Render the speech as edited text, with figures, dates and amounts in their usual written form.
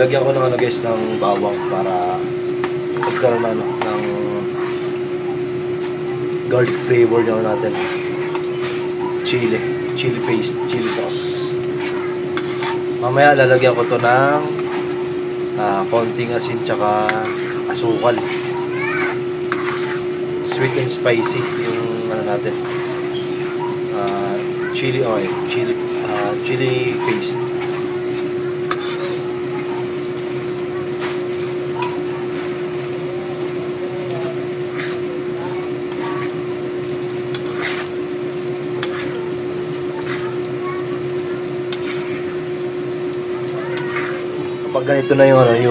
lalagyan ko ng ano guys ng bawang para magkaroon ng garlic flavor yung natin. Chili paste, chili sauce. Mamaya lalagyan ko to ng konting asin tsaka asukal. Sweet and spicy yung ano natin. Chili oil, chili paste. Kapag ganito na yung